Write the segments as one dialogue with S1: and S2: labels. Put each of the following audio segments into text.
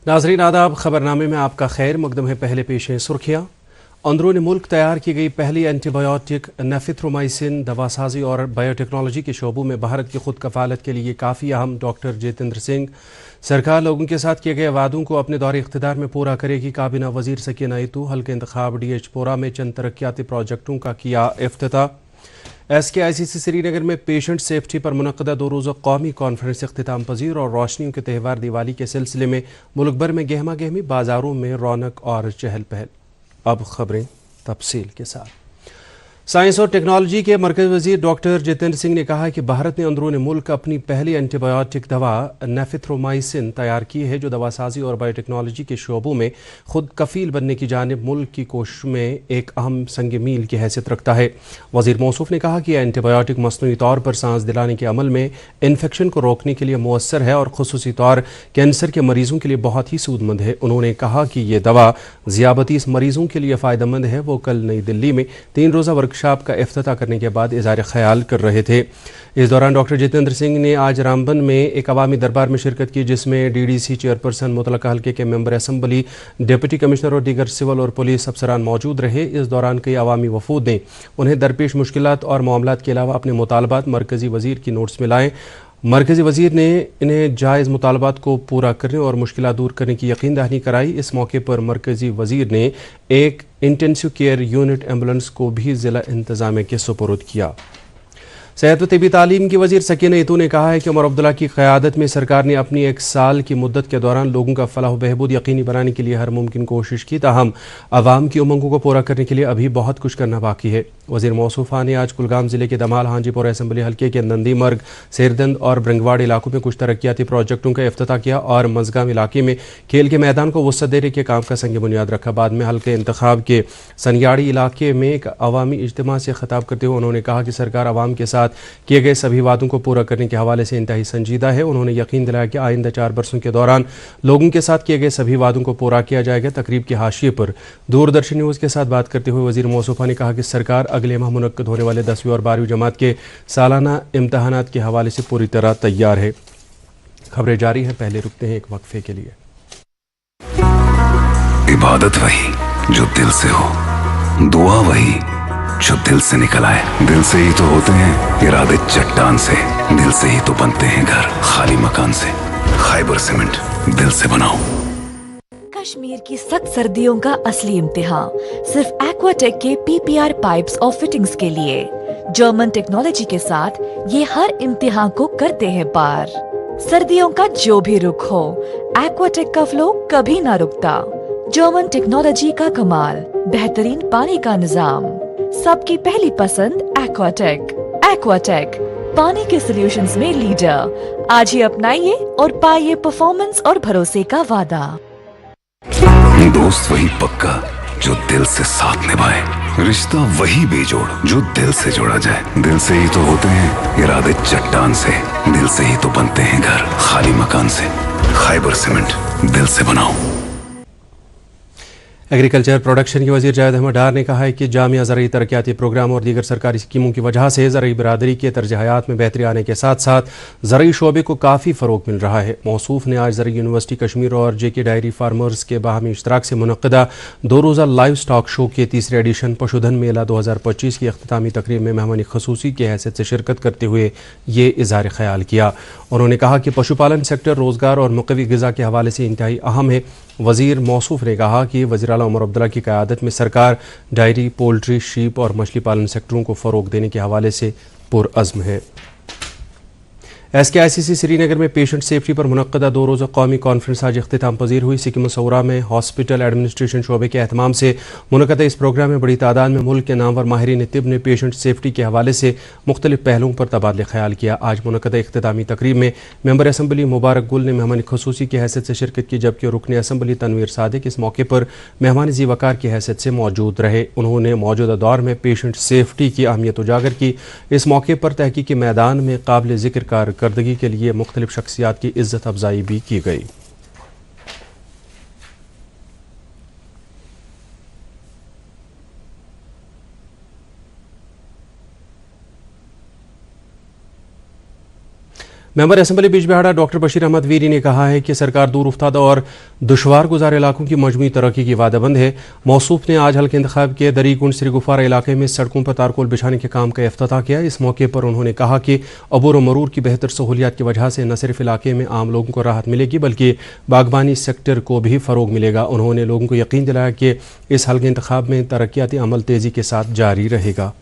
S1: नाज़रीन आदाब, खबरनामे में आपका खैर मकदम है। पहले पेश है सुर्खियाँ। अंदरूनी मुल्क तैयार की गई पहली एंटीबायोटिक नेफिथ्रोमाइसिन दवासाजी और बायोटेक्नोलॉजी के शोबों में भारत की खुद कफालत के लिए काफ़ी अहम। डॉक्टर जितेंद्र सिंह, सरकार लोगों के साथ किए गए वादों को अपने दौरे इख्तिदार में पूरा करेगी। काबीना वजीर सकीना इतू हल्के इंतखाब DH पोरा में चंद तरक्याती प्रोजेक्टों का किया इफ्तिताह। SKICC श्रीनगर में पेशेंट सेफ्टी पर मुनक़दा 2 रोज़ा कौमी कॉन्फ्रेंस इख्तिताम पजीर। और रोशनियों के त्यौहार दिवाली के सिलसिले में मुल्क भर में गहमा गहमी, बाजारों में रौनक और चहल पहल। अब खबरें तफसील के साथ। साइंस और टेक्नोलॉजी के मरकज़ी वज़ीर डॉक्टर जितेंद्र सिंह ने कहा कि भारत ने अंदरूनी मुल्क अपनी पहली एंटीबायोटिक दवा नेफिथ्रोमाइसिन तैयार की है, जो दवासाजी और बायोटेक्नोलॉजी के शोबों में खुद कफील बनने की जानिब मुल्क की कोशिश में एक अहम संग मील की हैसियत रखता है। वज़ीर मौसूफ ने कहा कि एंटीबायोटिक मसनूई तौर पर सांस दिलाने के अमल में इन्फेक्शन को रोकने के लिए मुअस्सर है और खुसूसी तौर कैंसर के मरीजों के लिए बहुत ही सूदमंद है। उन्होंने कहा कि ये दवा ज़ियाबतीस मरीजों के लिए फ़ायदेमंद है। वो कल नई दिल्ली में 3 रोज़ा वर्कशॉप का इफ्तिताह करने के बाद इज़हार ख्याल कर रहे थे। इस दौरान डॉक्टर जितेंद्र सिंह ने आज रामबन में एक अवामी दरबार में शिरकत की, जिसमें DDC चेयरपर्सन, मुतलका हल्के के मेंबर असम्बली, डिप्टी कमिश्नर और दीगर सिविल और पुलिस अफसरान मौजूद रहे। इस दौरान कई अवामी वफूद ने उन्हें दरपेश मुश्किलात और मामलात के अलावा अपने मुतालबात मरकज़ी वज़ीर की नोट्स में लाए। मरकज़ी वज़ीर ने इन्हें जायज़ मुतालबात को पूरा करने और मुश्किलात दूर करने की यकीन दहानी कराई। इस मौके पर मरकज़ी वज़ीर ने एक इंटेंसिव केयर यूनिट एम्बुलेंस को भी ज़िला इंतज़ामिया के सुपुर्द किया। सेहत व तबी तालीम की वज़ीर सकीना इतू ने कहा है कि उमर अब्दुल्ला की क़यादत में सरकार ने अपनी 1 साल की मुद्दत के दौरान लोगों का फलाह बहबूद यकीनी बनाने के लिए हर मुमकिन कोशिश की, ताहम आवाम की उमंगों को पूरा करने के लिए अभी बहुत कुछ करना बाकी है। वज़ीर मौसूफ़ा ने आज कुलगाम ज़िले के दमाल हांजीपुर असम्बली हल्के के नंदी मर्ग, सेरदंद और ब्रंगवाड़ इलाकों में कुछ तरक्याती प्रोजेक्टों का इफ्तिताह किया और मज़गाम इलाके में खेल के मैदान को वसअत देने के काम का संग बुनियाद रखा। बाद में हल्के इंतखाब के सनियाड़ी इलाके में एक अवामी इज्तिमा से खिताब करते हुए उन्होंने कहा कि सरकार आवाम के साथ किए गए सभी वादों को पूरा करने के हवाले से इंतहाई संजीदा है। उन्होंने यकीन दिलाया कि आइंदा 4 बरसों के दौरान लोगों के साथ किए गए सभी वादों को पूरा किया जाएगा। तकरीब के हाशिए पर दूरदर्शन न्यूज़ के साथ बात करते हुए वज़ीर मौसूफ़ा ने कहा कि सरकार अगले माह मुनक्कद होने वाले 10वीं और 12वीं जमात के सालाना इम्तहानात के हवाले से पूरी तरह तैयार है। खबरें जारी हैं, पहले रुकते हैं एक वक्फे के लिए।
S2: इबादत वही जो दिल से हो, दुआ वही जो दिल से निकल आए। दिल से ही तो होते हैं इरादे चट्टान से, दिल से ही तो बनते हैं घर खाली मकान से। खैबर सीमेंट, दिल से बनाओ।
S3: कश्मीर की सख्त सर्दियों का असली इम्तिहान सिर्फ एक्वाटेक के PPR पाइप्स और फिटिंग्स के लिए। जर्मन टेक्नोलॉजी के साथ ये हर इम्तिहान को करते हैं पार। सर्दियों का जो भी रुख हो, एक्वाटेक का फ्लो कभी ना रुकता। जर्मन टेक्नोलॉजी का कमाल, बेहतरीन पानी का निजाम, सबकी पहली पसंद एक्वाटेक। एक्वाटेक, पानी के सॉल्यूशंस में लीडर। आज ही अपनाइए और पाइए परफॉर्मेंस और भरोसे का वादा।
S2: दोस्त वही पक्का जो दिल से साथ निभाए, रिश्ता वही बेजोड़ जो दिल से जोड़ा जाए। दिल से ही तो होते हैं इरादे चट्टान से, दिल से ही तो बनते हैं घर खाली मकान से। खैबर सीमेंट, दिल से बनाओ।
S1: एग्रीकल्चर प्रोडक्शन के वज़ीर जावेद अहमद डार ने कहा है कि जामिया ज़रई तरक्याती प्रोग्राम और दीगर सरकारी स्कीमों की वजह से ज़रई बरादरी के तर्ज हयात में बेहतरी आने के साथ साथ ज़रई शोबे को काफ़ी फ़रोग मिल रहा है। मौसूफ़ ने आज ज़रई यूनिवर्सिटी कश्मीर और JK डायरी फार्मर्स के बाहमी इश्तराक से मुनक़दा 2 रोज़ा लाइव स्टॉक शो के 3रे एडिशन पशुधन मेला 2025 की अख्तितामी तकरीब में मेहमानी ख़ुसूसी की हैसियत से शिरकत करते हुए ये इज़हार ख्याल किया। उन्होंने कहा कि पशुपालन सेक्टर रोज़गार और मुक़वी ग़िज़ा के हवाले से इंतहाई अहम है। वज़ीर मौसूफ़ ने कहा कि वज़ीर आला उमर अब्दुल्ला की क़यादत में सरकार डायरी, पोल्ट्री, शीप और मछली पालन सेक्टरों को फ़रोग़ देने के हवाले से पुरअज़्म है। SKICC श्रीनगर में पेशेंट सेफ्टी पर मुनक़दा 2 रोज़ा कौमी कॉन्फ्रेंस आज इख्तिताम पजीर हुई। सिक्किम सौरा में हॉस्पिटल एडमिनिस्ट्रेशन शोबे के एहतमाम से मुनक़दा इस प्रोग्राम में बड़ी तादाद में मुल्क के नामवर माहिरीन तिब ने पेशेंट सेफ्टी के हवाले से मुख्तलिफ पहलुओं पर तबादला ख्याल किया। आज मुनक़दा इख्तितामी तकरीब में मेंबर असम्बली मुबारक गुल ने मेहमानी ख़ुसूसी की हैसियत से शिरकत की, जबकि रुकन असम्बली तनवीर सादिक इस मौके पर मेहमान ज़ी वक़ार की हैसियत से मौजूद रहे। उन्होंने मौजूदा दौर में पेशेंट सेफ्टी की अहमियत उजागर की। इस मौके पर तहकीकी मैदान में काबिल ज़िक्र कारकर्दगी के लिए मुख्तलिफ शख्सियात की इज्जत अफजाई भी की गई। Member assembly Bijbehara doctor Bashir Ahmad Veeri ने कहा है कि सरकार दूर उफ्तादा और दुश्वार गुजार इलाकों की मजमूई तरक्की की वादाबंद है। मौसूफ ने आज हल्के इंतखाब के दरीकुंड श्रीगुफारा इलाके में सड़कों पर तारकोल बिछाने के काम का इफ्तिताह किया। इस मौके पर उन्होंने कहा कि अबूर व मरूर की बेहतर सहूलियात की वजह से न सिर्फ इलाके में आम लोगों को राहत मिलेगी बल्कि बागबानी सेक्टर को भी फ़रोग मिलेगा। उन्होंने लोगों को यकीन दिलाया कि इस हल्के इंतखाब में तरक्याती अमल तेज़ी के साथ जारी रहेगा।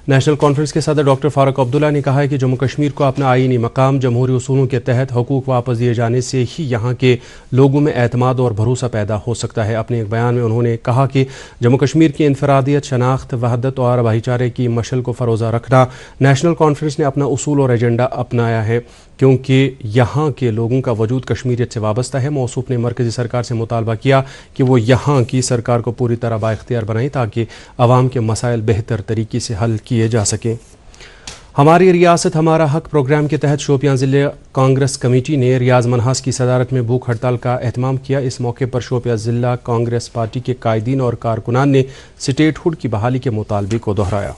S1: नेशनल कॉन्फ्रेंस के सदर डॉक्टर फारूक अब्दुल्ला ने कहा है कि जम्मू कश्मीर को अपना आईनी मकाम जमहूरी उसूलों के तहत हकूक़ वापस दिए जाने से ही यहाँ के लोगों में एतमाद और भरोसा पैदा हो सकता है। अपने एक बयान में उन्होंने कहा कि जम्मू कश्मीर की इनफरादियत, शनाख्त, वहदत और भाईचारे की मशल को फ़रोज़ा रखना नेशनल कॉन्फ्रेंस ने अपना उसूल और एजेंडा अपनाया है, क्योंकि यहाँ के लोगों का वजूद कश्मीरियत से वाबस्ता है। मौसूफ ने मरकज़ी सरकार से मुतालबा किया कि वो यहाँ की सरकार को पूरी तरह बाइख्तियार बनाए ताकि आवाम के मसाइल बेहतर तरीके से हल किए जा सकें। हमारी रियासत हमारा हक प्रोग्राम के तहत शोपियां ज़िले कांग्रेस कमेटी ने रियाज मनहास की सदारत में भूख हड़ताल का एहतमाम किया। इस मौके पर शोपियां ज़िला कांग्रेस पार्टी के कायदीन और कारकुनान ने स्टेटहुड की बहाली के मुतालबे को दोहराया।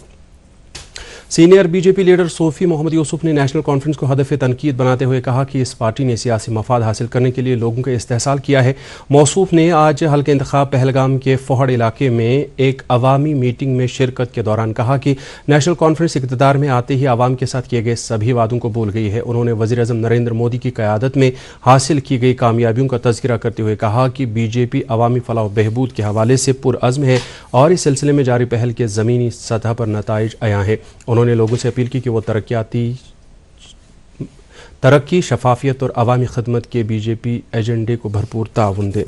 S1: Senior BJP leader Sofi Mohammad Yusuf ने नेशनल कॉन्फ्रेंस को हदफ तनकीद बनाते हुए कहा कि इस पार्टी ने सियासी मफाद हासिल करने के लिए लोगों का इस्तेहसाल किया है। मौसूफ ने आज हल्के इंतखाब पहलगाम के फोहड़ इलाके में एक अवामी मीटिंग में शिरकत के दौरान कहा कि नेशनल कॉन्फ्रेंस इक़्तिदार में आते ही आवाम के साथ किए गए सभी वादों को भूल गई है। उन्होंने वज़ीर-ए-आज़म नरेंद्र मोदी की क़यादत में हासिल की गई कामयाबियों का तज़किरा करते हुए कहा कि बीजेपी अवामी फलाह व बहबूद के हवाले से पुरअज़्म है और इस सिलसिले में जारी पहल के ज़मीनी सतह पर नताइज आया है। उन्होंने लोगों से अपील की कि वो तरक्की, शफाफियत और अवामी खदमत के बीजेपी एजेंडे को भरपूर ताउन दें।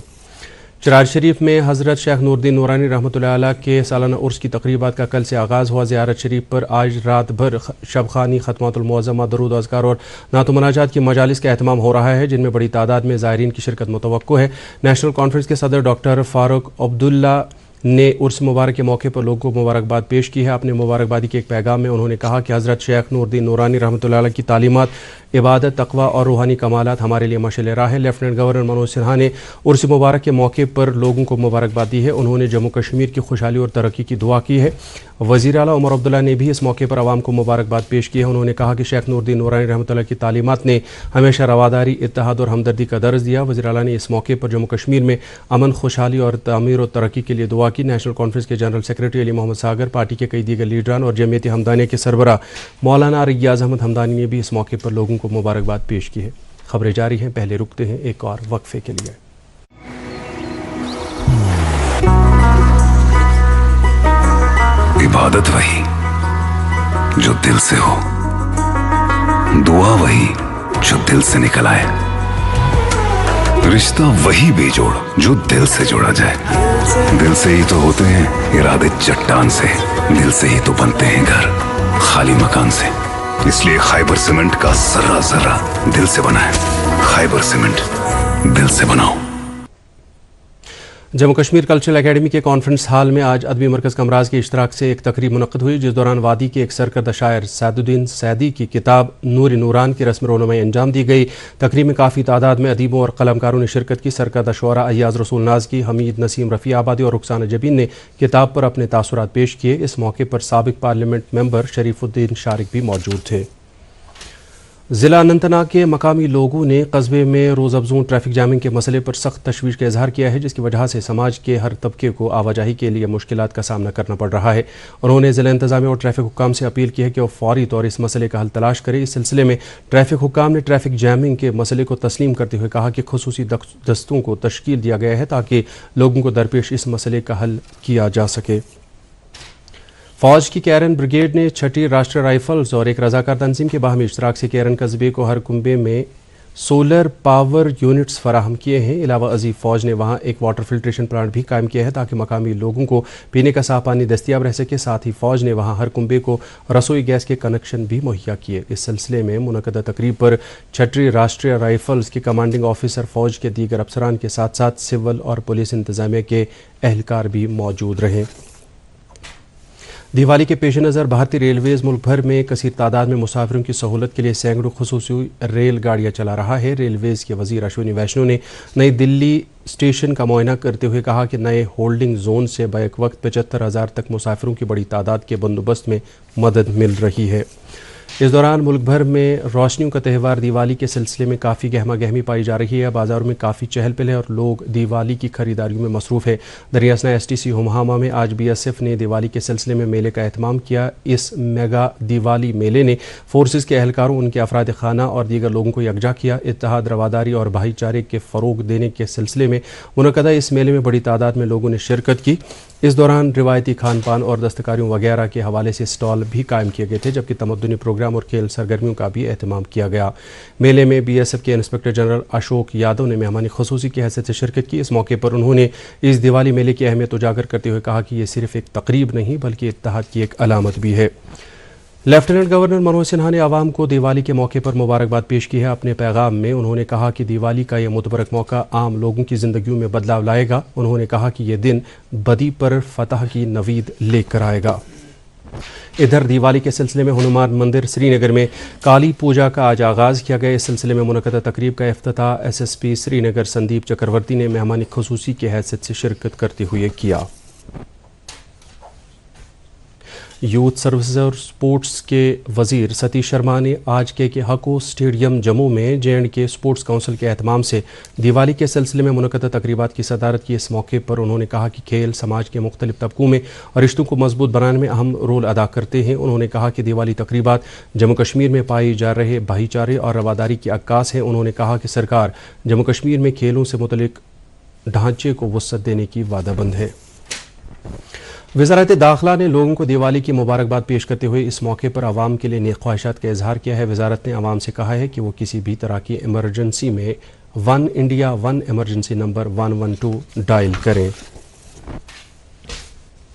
S1: चरार शरीफ में हज़रत शेख नूरुद्दीन नूरानी रहमतुल्लाह अलैह के सालाना उर्स की तकरीबात का कल से आगाज़ हुआ। ज़ियारत शरीफ पर आज रात भर शब ख़ानी, ख़त्मातुल मुअज़्ज़मा, दरूद अज़कार और नात व मनाजात की मजालिस का एहतमाम हो रहा है, जिनमें बड़ी तादाद में ज़ायरीन की शिरकत मुतवक्को है। नेशनल कॉन्फ्रेंस के सदर डॉक्टर फारूक अब्दुल्ला ने उर्स मुबारक के मौके पर लोगों को मुबारकबाद पेश की है। अपने मुबारकबादी के एक पैगाम में उन्होंने कहा कि हज़रत शेख नूरुद्दीन नूरानी रहमतुल्लाह अलैह की तालीमात, इबादत, तक़वा और रूहानी कमालात हमारे लिए मशाल राह है। लेफ्टिनेंट गवर्नर मनोज सिन्हा ने उर्स मुबारक के मौके पर लोगों को मुबारकबाद दी है। उन्होंने जम्मू कश्मीर की खुशहाली और तरक्की की दुआ की है। वज़ीर आला उमर अब्दुल्ला ने भी इस मौके पर आवाम को मुबारकबाद पेश की है। उन्होंने कहा कि शेख नूरुद्दीन नूरानी रहमतुल्लाह की तालीमात ने हमेशा रवादारी, इत्तेहाद और हमदर्दी का दर्ज दिया। वज़ीर आला ने इस मौके पर जम्मू कश्मीर में अमन, खुशहाली और तामीर और तरक्की के लिए दुआ की। नेशनल कॉन्फ्रेंस के general secretary Ali Mohammad Sagar, party के कई दीगर लीडरान और जमीयत हमदानिया के सरबराह मौलाना रियाज अहमद हमदानी ने भी इस मौके पर लोगों को मुबारकबाद पेश की है। खबरें जारी हैं, पहले रुकते हैं एक और वक्फे के लिए।
S2: इबादत वही जो दिल से हो, दुआ वही जो दिल से निकल आए, रिश्ता वही बेजोड़ जो दिल से जोड़ा जाए। दिल से ही तो होते हैं इरादे चट्टान से, दिल से ही तो बनते हैं घर खाली मकान से। इसलिए खैबर सीमेंट का जर्रा जर्रा दिल से बना है। खैबर सीमेंट, दिल से बनाओ।
S1: जम्मू कश्मीर कल्चरल एकेडमी के कॉन्फ्रेंस हाल में आज अदबी मरकज़ कमराज के इश्तराक से एक तकरीब मुनक़्क़िद हुई, जिस दौरान वादी के एक सरकर्दा शायर सैदुद्दीन सैदी की किताब नूर नूरान की रस्म रोनुमाई अंजाम दी गई। तकरीब में काफ़ी तादाद में अदीबों और कलमकारों ने शिरकत की। सरकर्दा शुअरा अय्याज़ रसूल नाज़की, हमीद नसीम रफ़ी आबादी और रुखसाना जबीन ने किताब पर अपने तासुरात पेश किए। इस मौके पर साबिक़ पार्लियामेंट मेंबर शरीफुद्दीन शारिक भी मौजूद थे। ज़िला अनंतनाग के मकामी लोगों ने कस्बे में रोज़ अफजूं ट्रैफिक जामिंग के मसले पर सख्त तशवीश का इजहार किया है, जिसकी वजह से समाज के हर तबके को आवाजाही के लिए मुश्किलात का सामना करना पड़ रहा है। उन्होंने ज़िला इंतज़ामिया और ट्रैफिक हुक्काम से अपील की है कि वह फौरी तौर इस मसले का हल तलाश करे। इस सिलसिले में ट्रैफिक हुक्काम ने ट्रैफिक जैमिंग के मसले को तस्लीम करते हुए कहा कि खुसूसी दस्तों को तश्कील दिया गया है ताकि लोगों को दरपेश इस मसले का हल किया जा सके। फ़ौज की कैरन ब्रिगेड ने 6ठी राष्ट्रीय राइफल्स और एक रज़ाकार तंजीम के बाहमी इश्तराक से कैरन कस्बे को हर कुंबे में सोलर पावर यूनिट्स फराहम किए हैं। अलावा अजीब फ़ौज ने वहां एक वाटर फिल्ट्रेशन प्लांट भी कायम किया है ताकि मकामी लोगों को पीने का साफ पानी दस्तियाब रह सके। साथ ही फ़ौज ने वहां हर कुंबे को रसोई गैस के कनेक्शन भी मुहैया किए। इस सिलसिले में मुनक़्क़िदा तकरीब पर 6ठी राष्ट्रीय राइफल्स के कमांडिंग ऑफिसर, फ़ौज के दीगर अफसरान के साथ साथ सिविल और पुलिस इंतज़ामिया के एहलकार भी मौजूद रहे। दिवाली के पेश नज़र भारतीय रेलवेज़ मुल्क भर में कसीर तादाद में मुसाफिरों की सहूलत के लिए सैकड़ों खुसूसी रेल गाड़ियाँ चला रहा है। रेलवेज़ के वज़ीर अश्विनी वैष्णव ने नई दिल्ली स्टेशन का मुआयना करते हुए कहा कि नए होल्डिंग जोन से बैक वक्त 75,000 तक मुसाफिरों की बड़ी तादाद के बंदोबस्त में मदद मिल रही है। इस दौरान मुल्क भर में रोशनियों का त्यौहार दिवाली के सिलसिले में काफ़ी गहमा गहमी पाई जा रही है। बाज़ारों में काफ़ी चहल पहल है और लोग दिवाली की खरीदारियों में मसरूफ़ है। दरियासना STC हुमहामा में आज BSF ने दिवाली के सिलसिले में मेले का एहतमाम किया। इस मेगा दिवाली मेले ने फोर्सेस के एहलकारों, उनके अफराद खाना और दीगर लोगों को यकजा किया। इत्तेहाद, रवादारी और भाईचारे के फ़रोग देने के सिलसिले में मुनक़दा इस मेले में बड़ी तादाद में लोगों ने शिरकत की। इस दौरान रिवायती खान पान और दस्तकारियों वगैरह के हवाले से स्टॉल भी कायम किए गए थे, जबकि तमद्दुनी प्रोग्राम और खेल सरगर्मियों का भी एहतमाम किया गया। मेले में BSF के इंस्पेक्टर जनरल अशोक यादव ने मेहमानी ख़ुसूसी की हैसियत से शिरकत की। इस मौके पर उन्होंने इस दिवाली मेले की अहमियत उजागर करते हुए कहा कि ये सिर्फ एक तकरीब नहीं बल्कि इत्तेहाद की एक अलामत भी है। लेफ्टिनेंट गवर्नर मनोज सिन्हा ने आवाम को दिवाली के मौके पर मुबारकबाद पेश की है। अपने पैगाम में उन्होंने कहा कि दिवाली का यह मुतबरक मौका आम लोगों की ज़िंदगियों में बदलाव लाएगा। उन्होंने कहा कि यह दिन बदी पर फतह की नवीद लेकर आएगा। इधर दिवाली के सिलसिले में हनुमान मंदिर श्रीनगर में काली पूजा का आज आगाज़ किया गया। इस सिलसिले में मुनक़दा तकरीब का इफ्तिताह SSP श्रीनगर संदीप चक्रवर्ती ने मेहमानी ख़ुसूसी की हैसियत से शिरकत करते हुए किया। यूथ सर्विसेज और स्पोर्ट्स के वज़ीर सतीश शर्मा ने आज के हको स्टेडियम जम्मू में J&K स्पोर्ट्स काउंसिल के एहतमाम से दिवाली के सिलसिले में मुनक़दा तकरीबात की सदारत की। इस मौके पर उन्होंने कहा कि खेल समाज के मुख्तलिफ तबकों में रिश्तों को मजबूत बनाने में अहम रोल अदा करते हैं। उन्होंने कहा कि दिवाली तकरीबात जम्मू कश्मीर में पाए जा रहे भाईचारे और रवादारी की अक्कास है। उन्होंने कहा कि सरकार जम्मू कश्मीर में खेलों से मुतल्लिक ढांचे को वसअत देने की वादाबंद है। वज़ारत दाखिला ने लोगों को दिवाली की मुबारकबाद पेश करते हुए इस मौके पर आवाम के लिए नेक ख्वाहिशात का इजहार किया है। वज़ारत ने आवाम से कहा है कि वो किसी भी तरह की इमरजेंसी में 1 इंडिया 1 इमरजेंसी नंबर 112 डायल करें।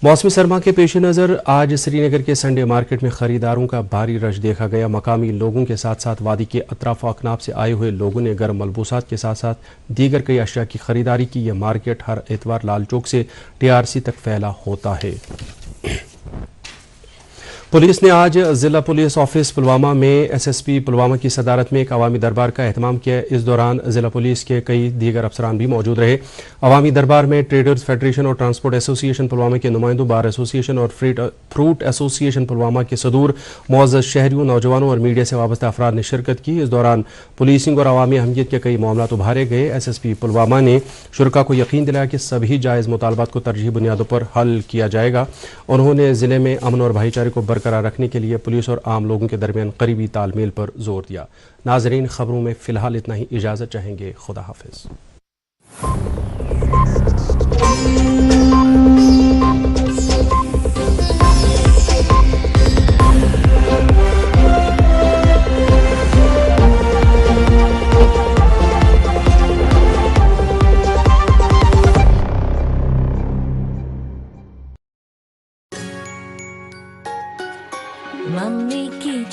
S1: मौसमी सरमा के पेश नज़र आज श्रीनगर के संडे मार्केट में ख़रीदारों का भारी रश देखा गया। मकामी लोगों के साथ साथ वादी के अतराफ व अकनाफ से आए हुए लोगों ने गर्म मलबूसात के साथ साथ दीगर कई अशिया की ख़रीदारी की। यह मार्केट हर एतवार लाल चौक से TRC तक फैला होता है। पुलिस ने आज ज़िला पुलिस ऑफिस पुलवामा में SSP पुलवामा की सदारत में एक अवामी दरबार का एहतमाम किया। इस दौरान ज़िला पुलिस के कई दीगर अफसरान भी मौजूद रहे। अवामी दरबार में ट्रेडर्स फेडरेशन और ट्रांसपोर्ट एसोसिएशन पुलवामा के नुमाइंदों, बार एसोसिएशन और फ्रूट एसोसिएशन पुलवामा के सदूर, मुअज़्ज़ज़ शहरियों, नौजवानों और मीडिया से वाबस्ता अफराद ने शिरकत की। इस दौरान पुलिसिंग और अवामी अहमियत के कई मामलात उभारे गए। SSP पुलवामा ने शुरका को यकीन दिलाया कि सभी जायज़ मुतालबात को तरजीही बुनियादों पर हल किया जाएगा। उन्होंने ज़िले में अमन और भाईचारे को बरकरार रखने के लिए पुलिस और आम लोगों के दरमियान करीबी तालमेल पर जोर दिया। नाजरीन, खबरों में फ़िलहाल इतना ही। इजाज़त चाहेंगे। खुदा हाफिज़।
S3: मम्मी की